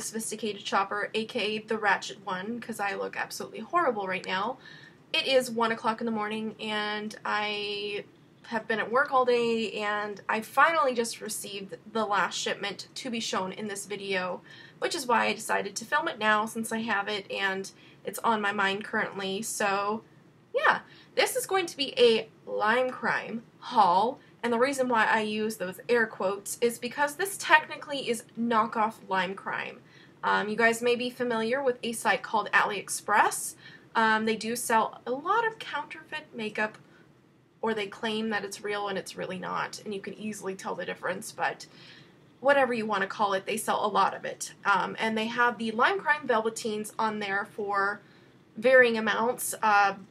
Sophisticated Chopper, aka the Ratchet one, because I look absolutely horrible right now. It is 1 o'clock in the morning, and I have been at work all day, and I finally just received the last shipment to be shown in this video, which is why I decided to film it now since I have it and it's on my mind currently. So yeah, this is going to be a Lime Crime haul, and the reason why I use those air quotes is because this technically is knockoff Lime Crime. You guys may be familiar with a site called Aliexpress. They do sell a lot of counterfeit makeup, or they claim that it's real and it's really not, and you can easily tell the difference, but whatever you want to call it, they sell a lot of it. And they have the Lime Crime Velvetines on there for varying amounts.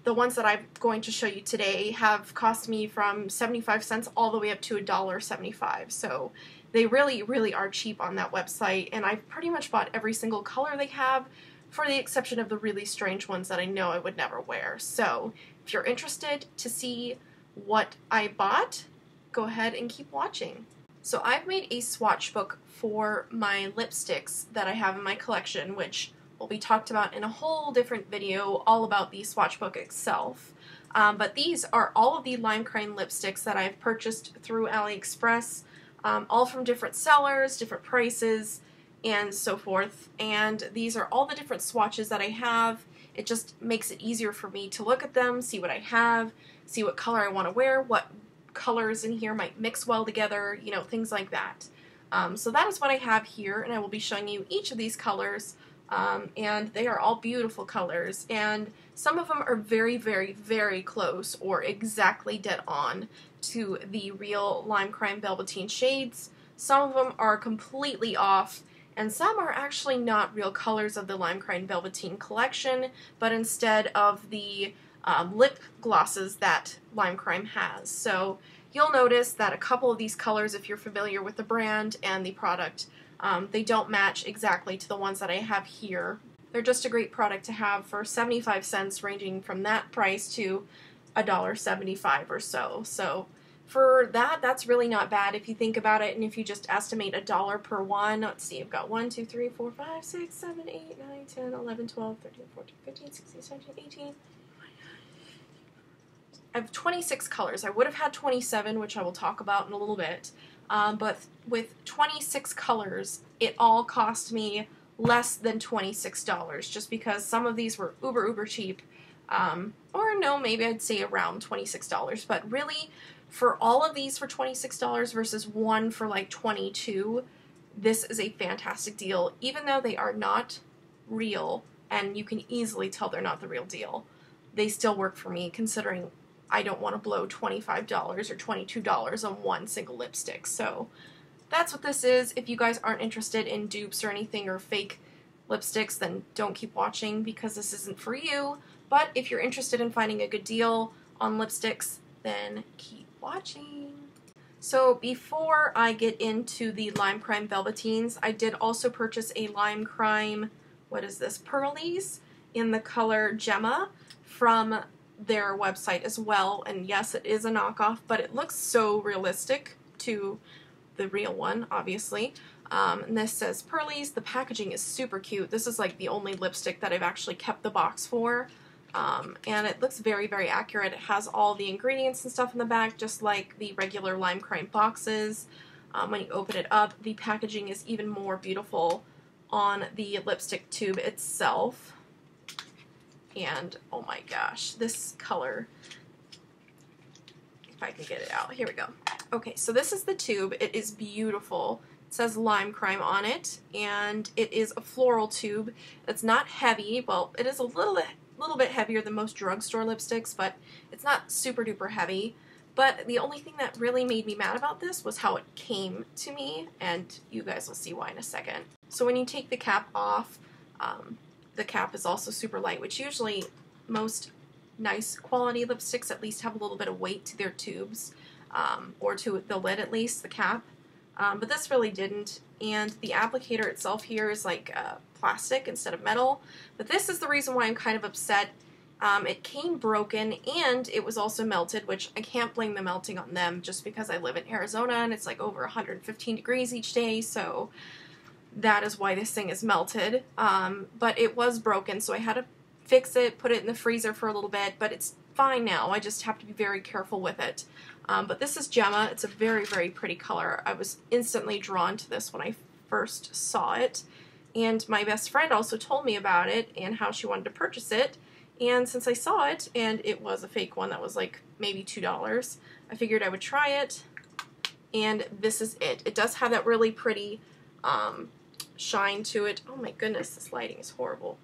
The ones that I'm going to show you today have cost me from 75 cents all the way up to $1.75, so they really, really are cheap on that website, and I've pretty much bought every single color they have, for the exception of the really strange ones that I know I would never wear. So if you're interested to see what I bought, go ahead and keep watching. So I've made a swatch book for my lipsticks that I have in my collection, which will be talked about in a whole different video all about the swatch book itself. But these are all of the Lime Crime lipsticks that I've purchased through AliExpress, all from different sellers, different prices, and so forth. And these are all the different swatches that I have. It just makes it easier for me to look at them, see what I have, see what color I want to wear, what colors in here might mix well together, you know, things like that. So that is what I have here, and I will be showing you each of these colors, and they are all beautiful colors, and some of them are very, very, very close or exactly dead on to the real Lime Crime Velvetine shades. Some of them are completely off, and some are actually not real colors of the Lime Crime Velvetine collection, but instead of the lip glosses that Lime Crime has. So you'll notice that a couple of these colors, if you're familiar with the brand and the product, they don't match exactly to the ones that I have here. They're just a great product to have for 75 cents, ranging from that price to $1.75 or so. So for that, that's really not bad if you think about it, and if you just estimate $1 per one. Let's see, I've got 1, 2, 3, 4, 5, 6, 7, 8, 9, 10, 11, 12, 13, 14, 15, 16, 17, 18. I have 26 colors. I would have had 27, which I will talk about in a little bit. But with 26 colors, it all cost me less than $26, just because some of these were uber cheap. Or no, maybe I'd say around $26. But really, for all of these for $26 versus one for like $22, this is a fantastic deal, even though they are not real, and you can easily tell they're not the real deal. They still work for me, considering I don't want to blow $25 or $22 on one single lipstick. So that's what this is. If you guys aren't interested in dupes or anything or fake lipsticks, then don't keep watching, because this isn't for you. But if you're interested in finding a good deal on lipsticks, then keep watching. So before I get into the Lime Crime Velvetines, I did also purchase a Lime Crime, what is this, Pearlies, in the color Gemma from their website as well. And yes, it is a knockoff, but it looks so realistic to the real one, obviously. And this says Pearlies. The packaging is super cute. This is like the only lipstick that I've actually kept the box for. And it looks very, very accurate. It has all the ingredients and stuff in the back, just like the regular Lime Crime boxes. When you open it up, the packaging is even more beautiful on the lipstick tube itself. And oh my gosh, this color, if I can get it out, here we go. Okay, so this is the tube. It is beautiful. It says Lime Crime on it, and it is a floral tube. It's not heavy. Well, it is a little bit heavier than most drugstore lipsticks, but it's not super duper heavy. But the only thing that really made me mad about this was how it came to me, and you guys will see why in a second. So when you take the cap off, the cap is also super light, which usually most nice quality lipsticks at least have a little bit of weight to their tubes, or to the lid at least, the cap. But this really didn't, and the applicator itself here is like plastic instead of metal. But this is the reason why I'm kind of upset. It came broken, and it was also melted, which I can't blame the melting on them, just because I live in Arizona and it's like over 115 degrees each day, so that is why this thing is melted. But it was broken, so I had to fix it, put it in the freezer for a little bit, but it's fine now. I just have to be very careful with it. But this is Gemma. It's a very, very pretty color. I was instantly drawn to this when I first saw it, and my best friend also told me about it and how she wanted to purchase it. And since I saw it, and it was a fake one that was like maybe $2, I figured I would try it, and this is it. It does have that really pretty shine to it. Oh my goodness, this lighting is horrible.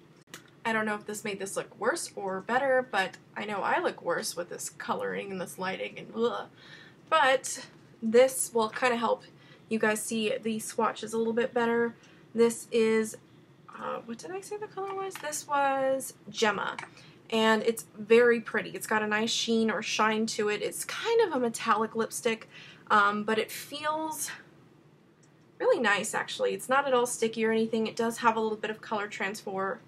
I don't know if this made this look worse or better, but I know I look worse with this coloring and this lighting and ugh. But this will kind of help you guys see the swatches a little bit better. This is, what did I say the color was? This was Gemma, and it's very pretty. It's got a nice sheen or shine to it. It's kind of a metallic lipstick, but it feels really nice actually. It's not at all sticky or anything. It does have a little bit of color transfer.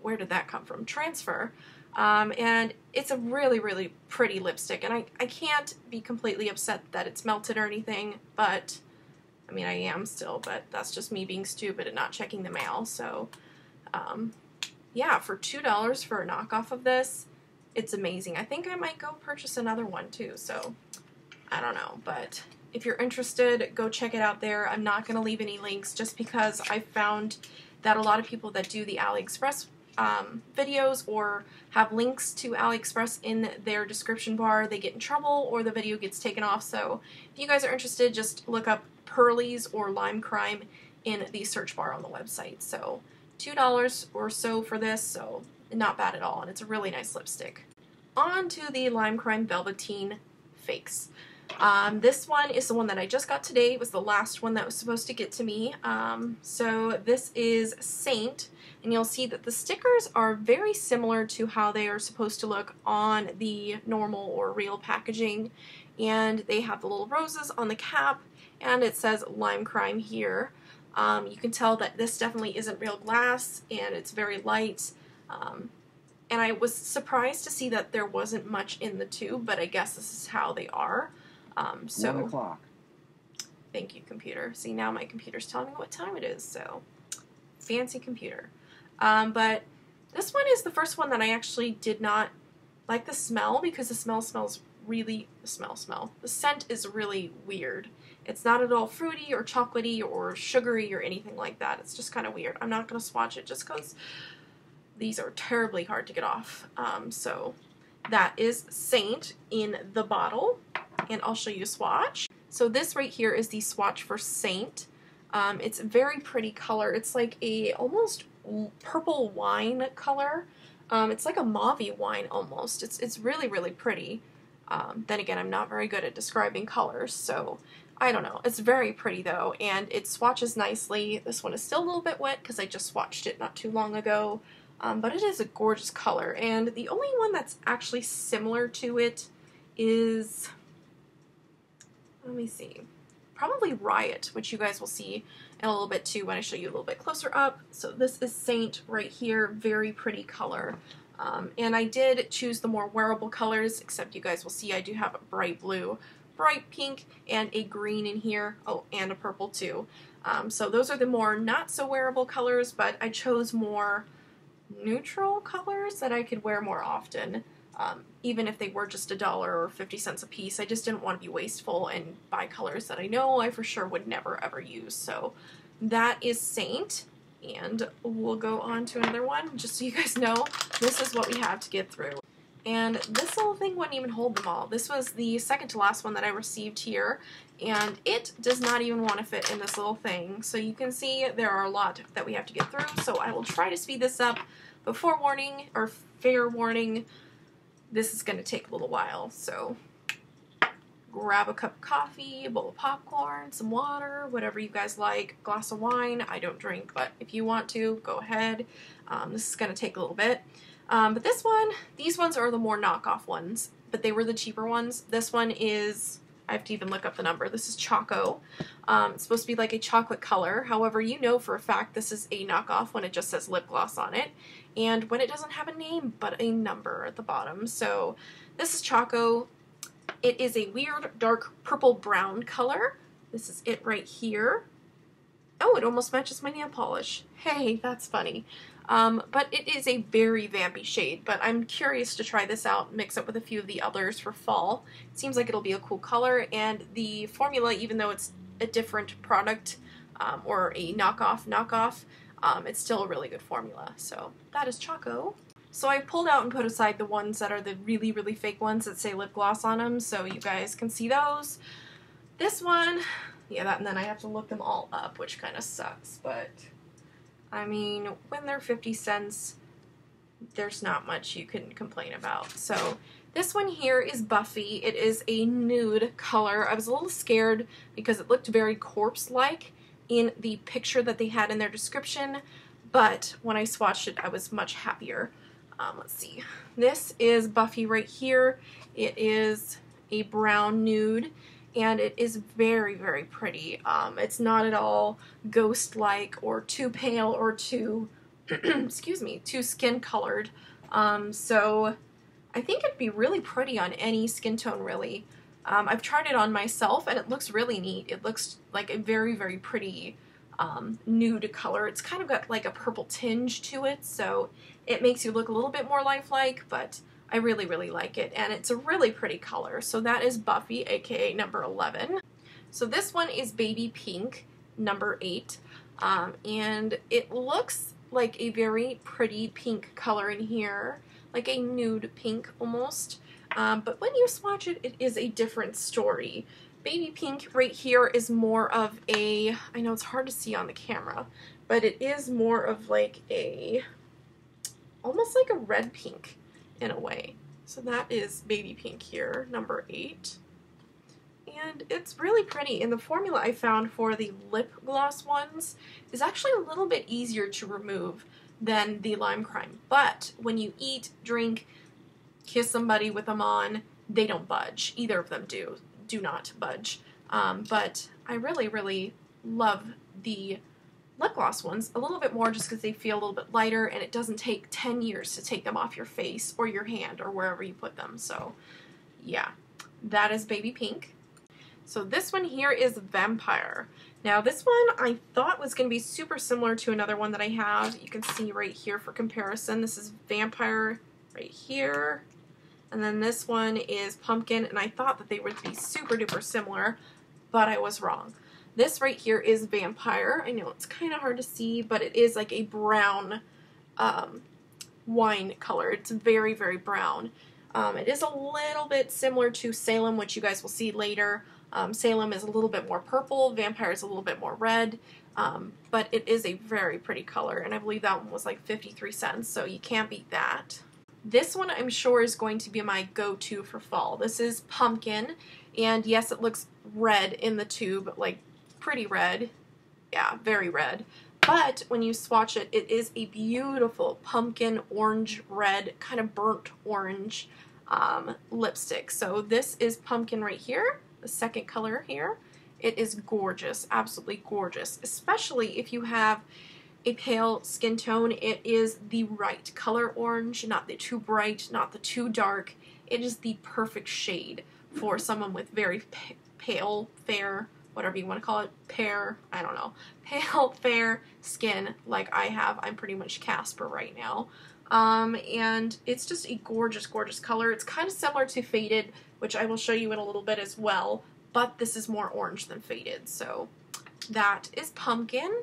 Where did that come from? Transfer. And it's a really, really pretty lipstick, and I can't be completely upset that it's melted or anything, but, I mean, I am still, but that's just me being stupid and not checking the mail, so, yeah, for $2 for a knockoff of this, it's amazing. I think I might go purchase another one, too, so, I don't know, but if you're interested, go check it out there. I'm not going to leave any links just because I found that a lot of people that do the Aliexpress videos or have links to Aliexpress in their description bar, they get in trouble or the video gets taken off. So if you guys are interested, just look up Pearlies or Lime Crime in the search bar on the website. So $2 or so for this, so not bad at all, and it's a really nice lipstick. On to the Lime Crime Velvetine fakes. This one is the one that I just got today. It was the last one that was supposed to get to me. So this is Saint, and you'll see that the stickers are very similar to how they are supposed to look on the normal or real packaging, and they have the little roses on the cap, and it says Lime Crime here. You can tell that this definitely isn't real glass, and it's very light. And I was surprised to see that there wasn't much in the tube, but I guess this is how they are. So 1 o'clock. Thank you, computer. See, now my computer's telling me what time it is, so fancy computer. But this one is the first one that I actually did not like the smell, because the smell smells really, the scent is really weird. It's not at all fruity or chocolatey or sugary or anything like that. It's just kind of weird. I'm not going to swatch it just because these are terribly hard to get off. So that is Saint in the bottle, and I'll show you a swatch. So this right here is the swatch for Saint. It's a very pretty color. It's like a almost purple wine color. It's like a mauve wine almost. It's really, really pretty. Then again, I'm not very good at describing colors, so I don't know. It's very pretty though, and it swatches nicely. This one is still a little bit wet because I just swatched it not too long ago. But it is a gorgeous color, and the only one that's actually similar to it is, let me see, probably Riot, which you guys will see in a little bit too when I show you a little bit closer up. So this is Saint right here, very pretty color. And I did choose the more wearable colors, except you guys will see I do have a bright blue, bright pink, and a green in here. Oh, and a purple too. So those are the more not so wearable colors, but I chose more neutral colors that I could wear more often, even if they were just $1 or 50 cents a piece. I just didn't want to be wasteful and buy colors that I know I for sure would never ever use. So that is Saint, and we'll go on to another one just so you guys know this is what we have to get through. And this little thing wouldn't even hold them all. This was the second to last one that I received here, and it does not even want to fit in this little thing. So you can see there are a lot that we have to get through, so I will try to speed this up, but forewarning, or fair warning, this is going to take a little while. So grab a cup of coffee, a bowl of popcorn, some water, whatever you guys like, glass of wine. I don't drink, but if you want to, go ahead. This is going to take a little bit. But this one, these ones are the more knockoff ones, but they were the cheaper ones. This one is, I have to even look up the number. This is Choco. It's supposed to be like a chocolate color. However, you know for a fact this is a knockoff when it just says lip gloss on it, and when it doesn't have a name but a number at the bottom. So this is Choco. It is a weird dark purple brown color. This is it right here. Oh, it almost matches my nail polish. Hey, that's funny. But it is a very vampy shade, but I'm curious to try this out, mix it with a few of the others for fall. It seems like it'll be a cool color, and the formula, even though it's a different product, or a knockoff, it's still a really good formula. So that is Choco. So I pulled out and put aside the ones that are the really, really fake ones that say lip gloss on them, so you guys can see those. This one, yeah, that, and then I have to look them all up, which kind of sucks, but I mean, when they're 50 cents, there's not much you can complain about. So this one here is Buffy. It is a nude color. I was a little scared because it looked very corpse-like in the picture that they had in their description, but when I swatched it, I was much happier. Let's see. This is Buffy right here. It is a brown nude, and it is very, very pretty. It's not at all ghost-like or too pale or too, excuse me, too skin-colored. So I think it'd be really pretty on any skin tone, really. I've tried it on myself, and it looks really neat. It looks like a very, very pretty nude color. It's kind of got like a purple tinge to it, so it makes you look a little bit more lifelike, but I really, really like it, and it's a really pretty color. So that is Buffy, aka number 11. So this one is Baby Pink, number 8, and it looks like a very pretty pink color in here, like a nude pink almost, but when you swatch it, it is a different story. Baby Pink right here is more of a, I know it's hard to see on the camera, but it is more of like a, almost like a red pink in a way. So that is Baby Pink here, number 8. And it's really pretty. And the formula I found for the lip gloss ones is actually a little bit easier to remove than the Lime Crime. But when you eat, drink, kiss somebody with them on, they don't budge. Either of them do not budge. But I really, really love the lip gloss ones a little bit more just because they feel a little bit lighter, and it doesn't take 10 years to take them off your face or your hand or wherever you put them. So yeah, that is Baby Pink. So this one here is Vampire. Now this one I thought was going to be super similar to another one that I have. You can see right here for comparison. This is Vampire right here. And then this one is Pumpkin, and I thought that they would be super duper similar, but I was wrong. This right here is Vampire. I know it's kind of hard to see, but it is like a brown wine color. It's very, very brown. It is a little bit similar to Salem, which you guys will see later. Salem is a little bit more purple. Vampire is a little bit more red. But it is a very pretty color, and I believe that one was like 53 cents, so you can't beat that. This one I'm sure is going to be my go-to for fall. This is Pumpkin, and yes, it looks red in the tube, like pretty red. Yeah, very red. But when you swatch it, it is a beautiful pumpkin orange red, kind of burnt orange lipstick. So this is Pumpkin right here, the second color here. It is gorgeous, absolutely gorgeous, especially if you have a pale skin tone. It is the right color orange, not the too bright, not the too dark. It is the perfect shade for someone with very pale, fair, whatever you want to call it, pear, I don't know, pale, fair skin like I have. I'm pretty much Casper right now. And it's just a gorgeous, gorgeous color. It's kind of similar to Faded, which I will show you in a little bit as well, but this is more orange than Faded. So that is Pumpkin.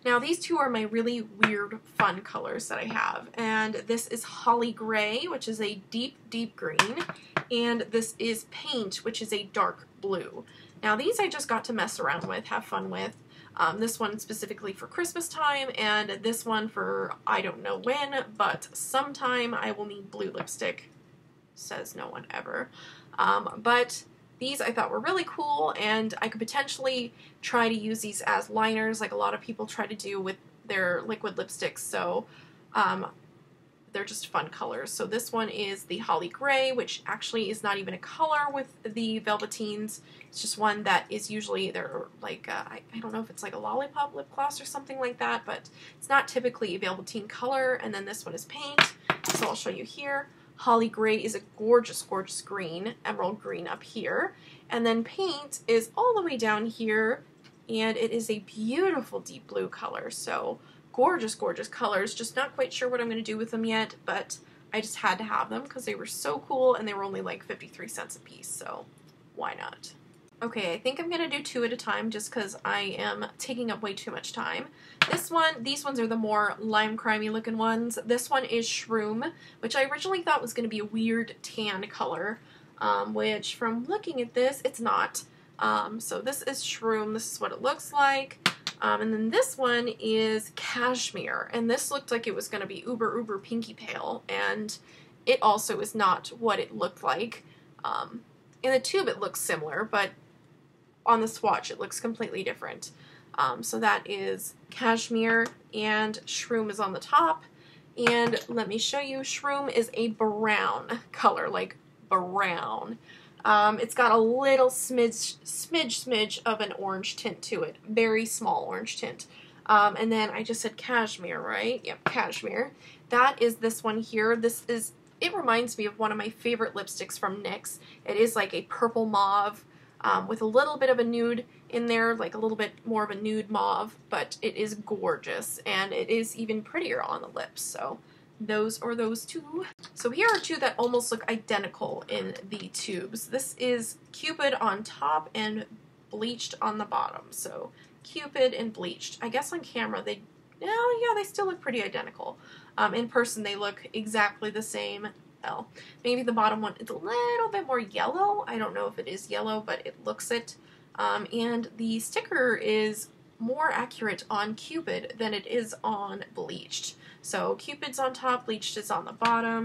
Now these two are my really weird, fun colors that I have, and this is Holly Gray, which is a deep, deep green, and this is Paint, which is a dark blue. Now these I just got to mess around with, have fun with. This one specifically for Christmas time, and this one for I don't know when, but sometime I will need blue lipstick. Says no one ever. But these I thought were really cool, and I could potentially try to use these as liners like a lot of people try to do with their liquid lipsticks, so they're just fun colors. So this one is the Holly Gray, which actually is not even a color with the Velvetines. It's just one that is usually, they're like, I don't know if it's like a lollipop lip gloss or something like that, but it's not typically a Velvetine color. And then this one is Paint, so I'll show you here. Holly Gray is a gorgeous, gorgeous green, emerald green up here. And then Paint is all the way down here and it is a beautiful deep blue color. So gorgeous, gorgeous colors. Just not quite sure what I'm going to do with them yet, but I just had to have them because they were so cool, and they were only like 53 cents a piece, so why not? Okay, I think I'm going to do 2 at a time just because I am taking up way too much time. These ones are the more lime crimey looking ones. This one is Shroom, which I originally thought was going to be a weird tan color, which from looking at this, it's not. So this is Shroom. This is what it looks like. And then this one is Cashmere, and this looked like it was going to be uber, uber pinky pale, and it also is not what it looked like. In the tube it looks similar, but on the swatch it looks completely different. So that is Cashmere, and Shroom is on the top. And let me show you, Shroom is a brown color, like brown. It's got a little smidge of an orange tint to it, very small orange tint. And then I just said Cashmere, right? Yep, Cashmere. That is this one here. It reminds me of one of my favorite lipsticks from NYX. It is like a purple mauve with a little bit of a nude in there, like a little bit more of a nude mauve, but it is gorgeous, and it is even prettier on the lips, so those are those 2. So here are 2 that almost look identical in the tubes. This is Cupid on top and Bleached on the bottom, so Cupid and Bleached. I guess on camera they still look pretty identical. In person they look exactly the same. Well, maybe the bottom one is a little bit more yellow. I don't know if it is yellow, but it looks it. And the sticker is more accurate on Cupid than it is on Bleached. So Cupid's on top, Bleached is on the bottom.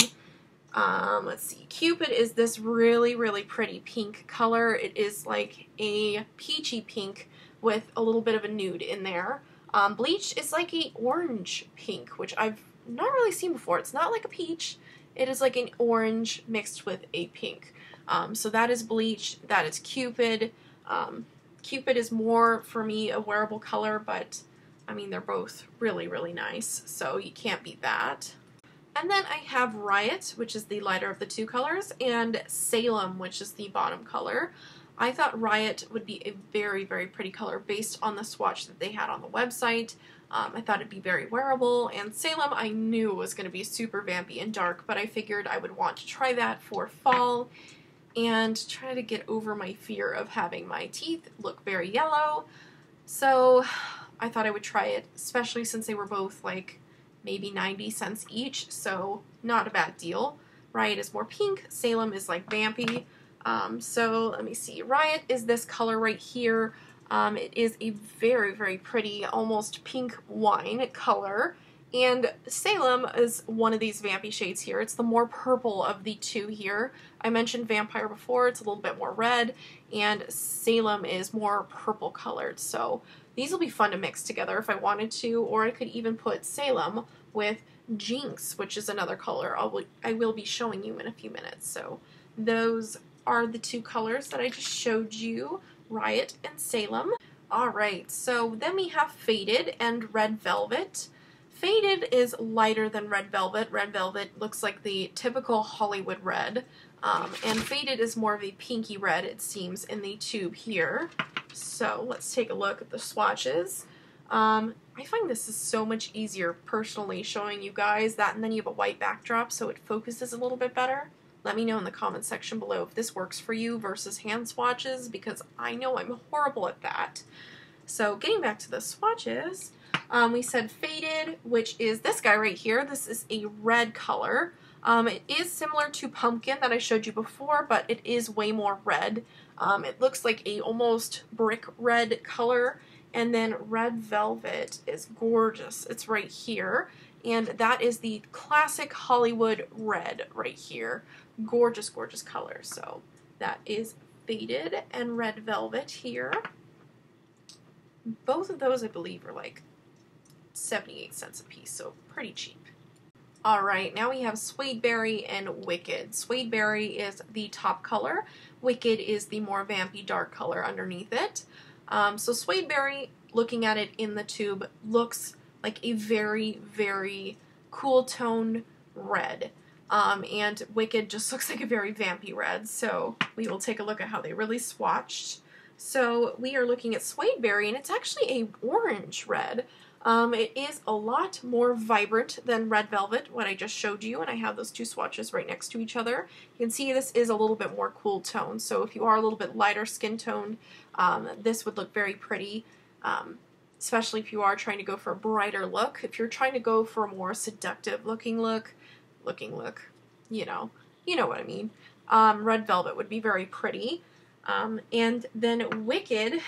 Let's see, Cupid is this really, really pretty pink color. It is like a peachy pink with a little bit of a nude in there. Bleached is like a orange pink, which I've not really seen before. It's not like a peach. It is like an orange mixed with a pink. So that is Bleached. That is Cupid. Cupid is more, for me, a wearable color, but I mean, they're both really, really nice, so you can't beat that. And then I have Riot, which is the lighter of the 2 colors, and Salem, which is the bottom color. I thought Riot would be a very, very pretty color based on the swatch that they had on the website. I thought it'd be very wearable, and Salem I knew was going to be super vampy and dark, but I figured I would want to try that for fall and try to get over my fear of having my teeth look very yellow. So I thought I would try it, especially since they were both like maybe 90 cents each, so not a bad deal. Riot is more pink, Salem is like vampy. So let me see, Riot is this color right here. It is a very, very pretty, almost pink wine color, and Salem is one of these vampy shades here. It's the more purple of the 2 here. I mentioned Vampire before, it's a little bit more red, and Salem is more purple colored, so these will be fun to mix together if I wanted to, or I could even put Salem with Jinx, which is another color I will be showing you in a few minutes. So those are the 2 colors that I just showed you, Riot and Salem. Alright, so then we have Faded and Red Velvet. Faded is lighter than Red Velvet. Red Velvet looks like the typical Hollywood red, and Faded is more of a pinky red, it seems, in the tube here. So let's take a look at the swatches. I find this is so much easier personally showing you guys that, and then you have a white backdrop so it focuses a little bit better. Let me know in the comments section below if this works for you versus hand swatches, because I know I'm horrible at that. So getting back to the swatches, we said Faded, which is this guy right here. This is a red color. It is similar to Pumpkin that I showed you before, but it is way more red. It looks like a almost brick red color. And then Red Velvet is gorgeous. It's right here. And that is the classic Hollywood red right here. Gorgeous, gorgeous color. So that is Faded and Red Velvet here. Both of those, I believe, are like 78 cents a piece, so pretty cheap. Alright, now we have Suedeberry and Wicked. Suedeberry is the top color. Wicked is the more vampy dark color underneath it. So Suedeberry, looking at it in the tube, looks like a very, very cool toned red. And Wicked just looks like a very vampy red. So we will take a look at how they really swatched. So we are looking at Suedeberry, and it's actually a orange red. It is a lot more vibrant than Red Velvet, what I just showed you, and I have those two swatches right next to each other. You can see this is a little bit more cool tone, so if you are a little bit lighter skin toned, this would look very pretty, especially if you are trying to go for a brighter look. If you're trying to go for a more seductive looking look, you know what I mean. Red Velvet would be very pretty. And then Wicked,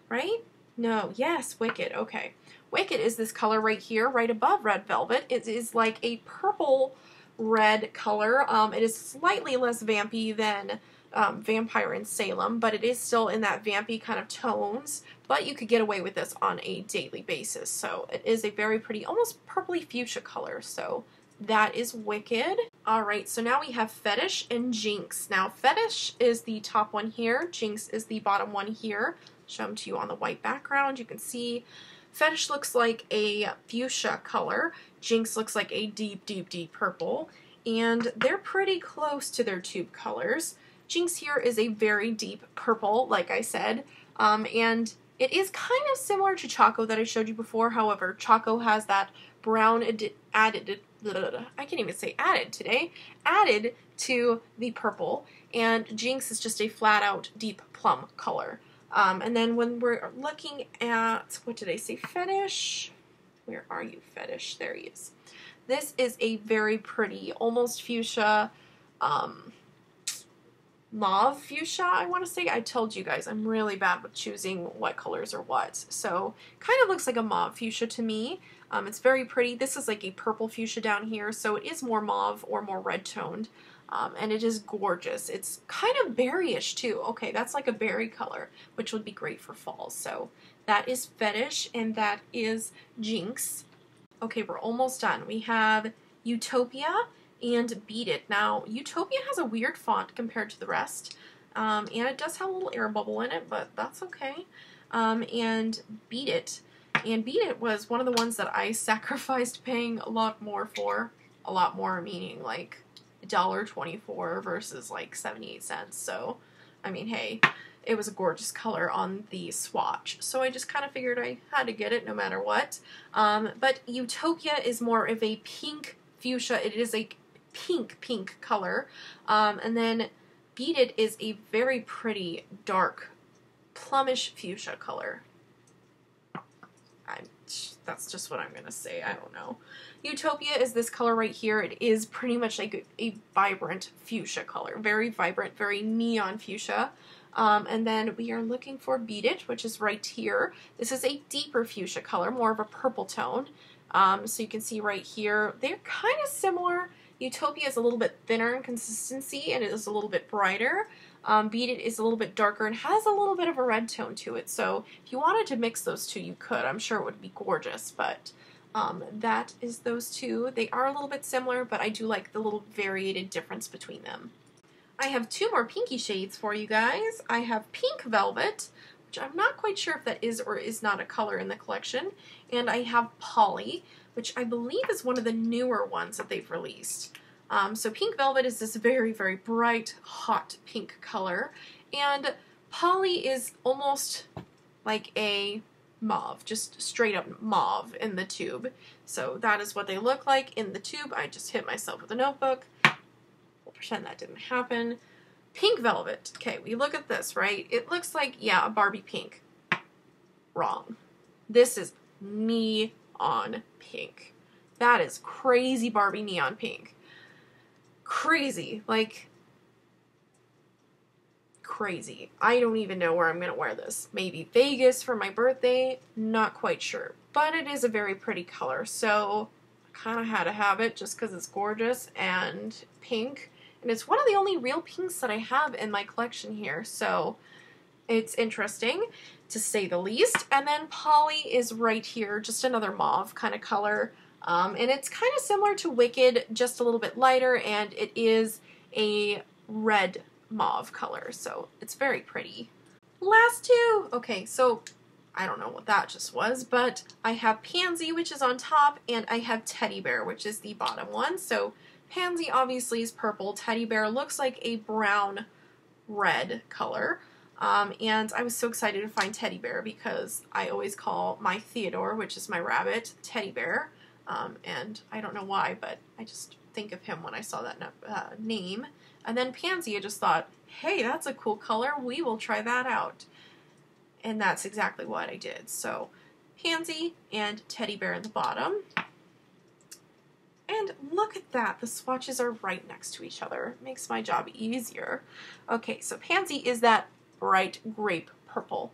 right? No, yes, Wicked, okay. Wicked is this color right here, right above Red Velvet. It is like a purple red color. It is slightly less vampy than Vampire in Salem, but it is still in that vampy kind of tones. But you could get away with this on a daily basis. So it is a very pretty, almost purpley fuchsia color. So that is Wicked. Alright, so now we have Fetish and Jinx. Now Fetish is the top one here. Jinx is the bottom one here. Show them to you on the white background. You can see Fetish looks like a fuchsia color. Jinx looks like a deep, deep, deep purple. And they're pretty close to their tube colors. Jinx here is a very deep purple, like I said. And it is kind of similar to Choco that I showed you before. However, Choco has that brown added to the purple. And Jinx is just a flat out deep plum color. And then when we're looking at, what did I say, Fetish? Where are you, Fetish? There he is. This is a very pretty, almost fuchsia, mauve fuchsia, I want to say. I told you guys, I'm really bad with choosing what colors are what. So, kind of looks like a mauve fuchsia to me. It's very pretty. This is like a purple fuchsia down here, so it is more mauve or more red toned. And it is gorgeous. It's kind of berryish too. Okay, that's like a berry color, which would be great for fall. So that is Fetish, and that is Jinx. Okay, we're almost done. We have Utopia and Beet It. Now, Utopia has a weird font compared to the rest, and it does have a little air bubble in it, but that's okay. And Beet It. And Beet It was one of the ones that I sacrificed paying a lot more for. A lot more meaning like $1.24 versus like 78 cents. So, I mean, hey, it was a gorgeous color on the swatch. So I just kind of figured I had to get it no matter what. But Utopia is more of a pink fuchsia. It is a pink color. And then Beet It is a very pretty dark plumish fuchsia color. That's just what I'm going to say. I don't know. Utopia is this color right here. It is pretty much like a vibrant fuchsia color. Very vibrant, very neon fuchsia. And then we are looking for Beet It, which is right here. This is a deeper fuchsia color, more of a purple tone. So you can see right here, they're kind of similar. Utopia is a little bit thinner in consistency, and it is a little bit brighter. Beet It is a little bit darker and has a little bit of a red tone to it. So if you wanted to mix those two, you could. I'm sure it would be gorgeous, but that is those two. They are a little bit similar, but I do like the little variated difference between them. I have two more pinky shades for you guys. I have Pink Velvet, which I'm not quite sure if that is or is not a color in the collection, and I have Polly, which I believe is one of the newer ones that they've released. So Pink Velvet is this very, very bright, hot pink color, and Polly is almost like a mauve, just straight up mauve in the tube. So that is what they look like in the tube. I just hit myself with a notebook. We'll pretend that didn't happen. Pink Velvet. Okay, we look at this, right? It looks like, yeah, a Barbie pink. Wrong. This is neon pink. That is crazy Barbie neon pink. Crazy. Like, crazy. I don't even know where I'm going to wear this. Maybe Vegas for my birthday. Not quite sure. But it is a very pretty color. So, I kind of had to have it just because it's gorgeous and pink. And it's one of the only real pinks that I have in my collection here. So, it's interesting, to say the least. And then Polly is right here. Just another mauve kind of color. And it's kind of similar to Wicked, just a little bit lighter, and it is a red mauve color, so it's very pretty. Last two! Okay, so I don't know what that just was, but I have Pansy, which is on top, and I have Teddy Bear, which is the bottom one. So Pansy obviously is purple. Teddy Bear looks like a brown red color. And I was so excited to find Teddy Bear because I always call my Theodore, which is my rabbit, Teddy Bear. And I don't know why, but I just think of him when I saw that name. And then Pansy, I just thought, hey, that's a cool color. We will try that out. And that's exactly what I did. So Pansy and Teddy Bear in the bottom. And look at that. The swatches are right next to each other. It makes my job easier. Okay, so Pansy is that bright grape purple.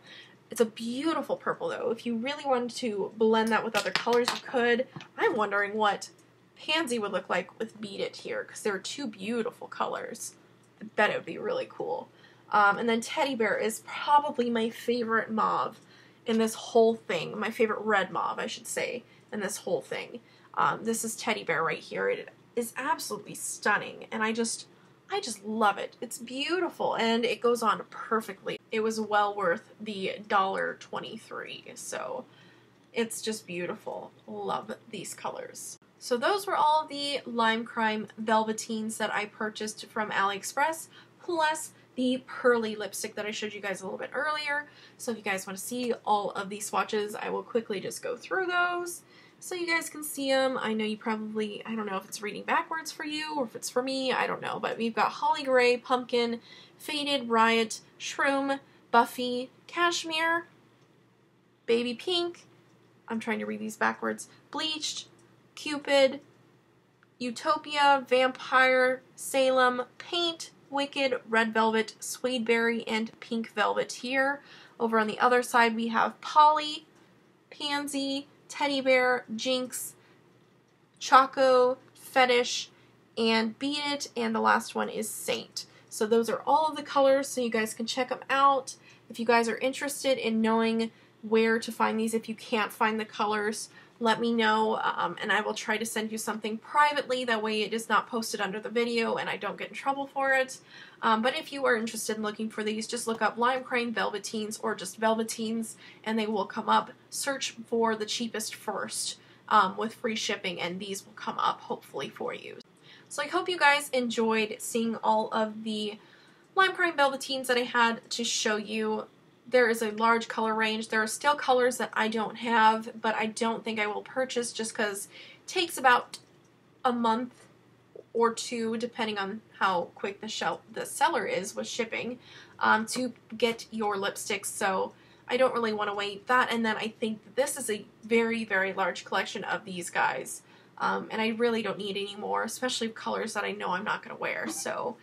It's a beautiful purple, though. If you really wanted to blend that with other colors, you could. I'm wondering what Pansy would look like with Beet It here, because there are two beautiful colors. I bet it would be really cool. And then Teddy Bear is probably my favorite mauve in this whole thing. My favorite red mauve, I should say, in this whole thing. This is Teddy Bear right here. It is absolutely stunning, and I just love it. It's beautiful, and it goes on perfectly. It was well worth the $1.23, so it's just beautiful. Love these colors. So those were all the Lime Crime Velvetines that I purchased from Aliexpress, plus the pearly lipstick that I showed you guys a little bit earlier. So if you guys want to see all of these swatches, I will quickly just go through those so you guys can see them. I know you probably, I don't know if it's reading backwards for you or if it's for me, I don't know. But we've got Holly Gray, Pumpkin, Faded, Riot, Shroom, Buffy, Cashmere, Baby Pink, I'm trying to read these backwards, Bleached, Cupid, Utopia, Vampire, Salem, Paint, Wicked, Red Velvet, Suedeberry, and Pink Velvet here. Over on the other side we have Polly, Pansy, Teddy Bear, Jinx, Choco, Fetish, and Beet It, and the last one is Saint. So those are all of the colors, so you guys can check them out. If you guys are interested in knowing where to find these, if you can't find the colors, let me know, and I will try to send you something privately. That way it is not posted under the video and I don't get in trouble for it. But if you are interested in looking for these, just look up Lime Crime Velvetines or just Velvetines and they will come up. Search for the cheapest first with free shipping, and these will come up hopefully for you. So I hope you guys enjoyed seeing all of the Lime Crime Velvetines that I had to show you. There is a large color range. There are still colors that I don't have, but I don't think I will purchase just because it takes about a month or two, depending on how quick the seller is with shipping, to get your lipsticks. So I don't really want to wait that. And then I think that this is a very, very large collection of these guys. And I really don't need any more, especially colors that I know I'm not going to wear. So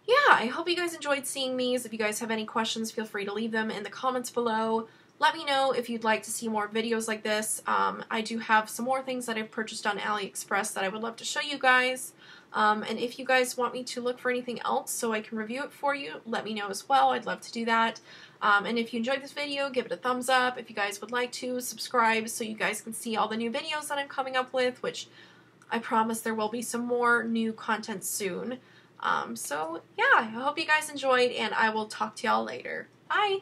yeah, I hope you guys enjoyed seeing these. If you guys have any questions, feel free to leave them in the comments below. Let me know if you'd like to see more videos like this. I do have some more things that I've purchased on AliExpress that I would love to show you guys. And if you guys want me to look for anything else so I can review it for you, let me know as well. I'd love to do that. And if you enjoyed this video, give it a thumbs up. If you guys would like to, subscribe so you guys can see all the new videos that I'm coming up with, which I promise there will be some more new content soon. So yeah, I hope you guys enjoyed, and I will talk to y'all later. Bye!